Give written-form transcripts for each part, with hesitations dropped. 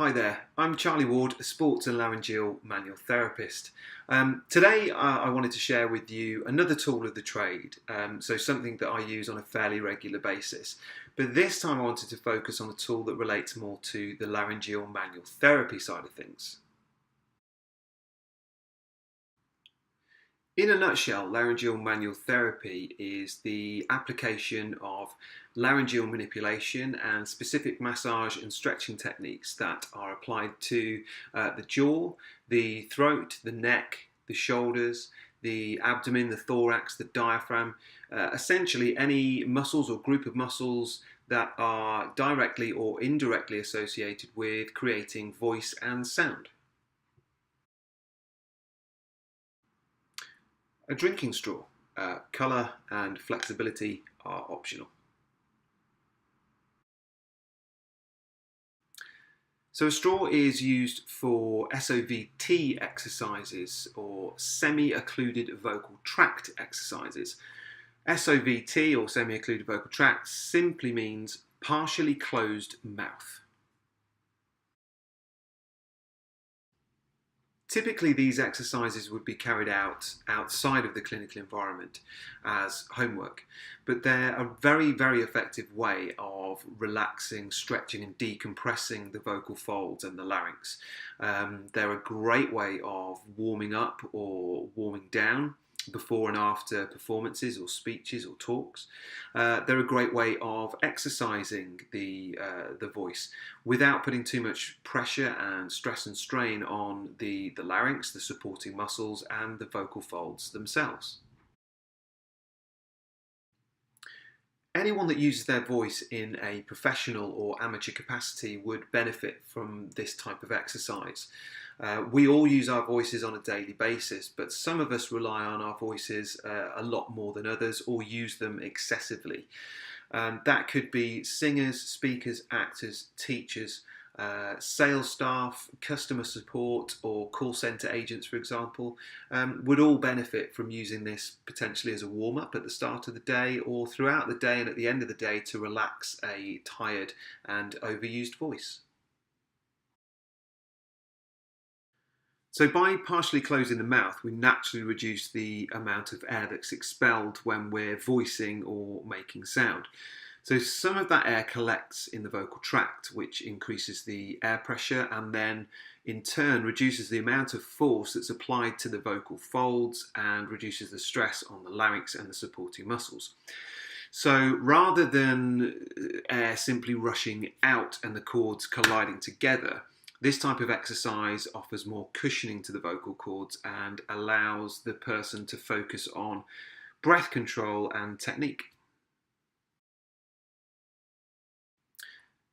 Hi there, I'm Charlie Ward, a sports and laryngeal manual therapist. Today I wanted to share with you another tool of the trade, so something that I use on a fairly regular basis. But this time I wanted to focus on a tool that relates more to the laryngeal manual therapy side of things. In a nutshell, laryngeal manual therapy is the application of laryngeal manipulation and specific massage and stretching techniques that are applied to the jaw, the throat, the neck, the shoulders, the abdomen, the thorax, the diaphragm, essentially any muscles or group of muscles that are directly or indirectly associated with creating voice and sound. A drinking straw. Colour and flexibility are optional. So a straw is used for SOVT exercises or semi-occluded vocal tract exercises. SOVT or semi-occluded vocal tract simply means partially closed mouth. Typically, these exercises would be carried out outside of the clinical environment as homework, but they're a very effective way of relaxing, stretching, and decompressing the vocal folds and the larynx. They're a great way of warming up or warming down before and after performances or speeches or talks. They're a great way of exercising the voice without putting too much pressure and stress and strain on the larynx, the supporting muscles, and the vocal folds themselves. Anyone that uses their voice in a professional or amateur capacity would benefit from this type of exercise. We all use our voices on a daily basis, but some of us rely on our voices a lot more than others or use them excessively. That could be singers, speakers, actors, teachers, sales staff, customer support, or call centre agents, for example, would all benefit from using this potentially as a warm-up at the start of the day or throughout the day and at the end of the day to relax a tired and overused voice. So by partially closing the mouth, we naturally reduce the amount of air that's expelled when we're voicing or making sound. So some of that air collects in the vocal tract, which increases the air pressure and then in turn reduces the amount of force that's applied to the vocal folds and reduces the stress on the larynx and the supporting muscles. So rather than air simply rushing out and the cords colliding together, this type of exercise offers more cushioning to the vocal cords and allows the person to focus on breath control and technique.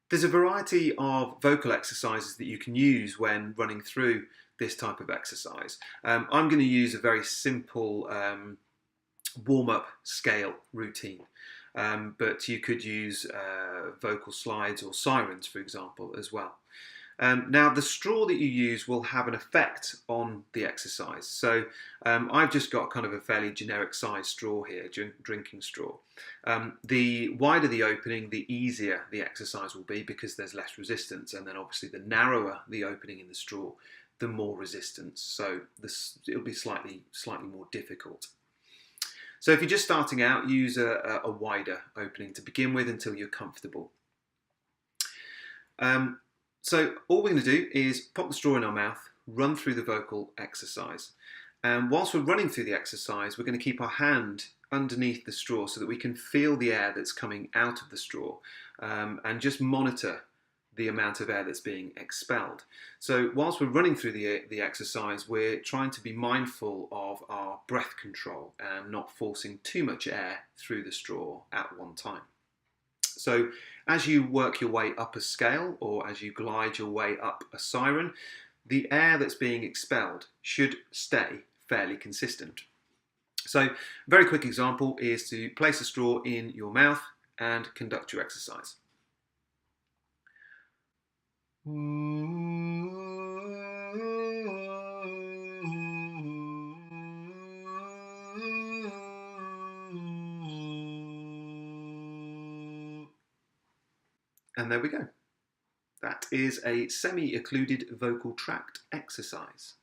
There's a variety of vocal exercises that you can use when running through this type of exercise. I'm going to use a very simple warm-up scale routine, but you could use vocal slides or sirens, for example, as well. Now, the straw that you use will have an effect on the exercise. So I've just got kind of a fairly generic size straw here, drinking straw. The wider the opening, the easier the exercise will be because there's less resistance. And then obviously the narrower the opening in the straw, the more resistance. So it'll be slightly more difficult. So if you're just starting out, use a wider opening to begin with until you're comfortable. So all we're going to do is pop the straw in our mouth, run through the vocal exercise. And whilst we're running through the exercise, we're going to keep our hand underneath the straw so that we can feel the air that's coming out of the straw and just monitor the amount of air that's being expelled. So whilst we're running through the exercise, we're trying to be mindful of our breath control and not forcing too much air through the straw at one time. So as you work your way up a scale or as you glide your way up a siren, the air that's being expelled should stay fairly consistent. So a very quick example is to place a straw in your mouth and conduct your exercise. And there we go. That is a semi-occluded vocal tract exercise.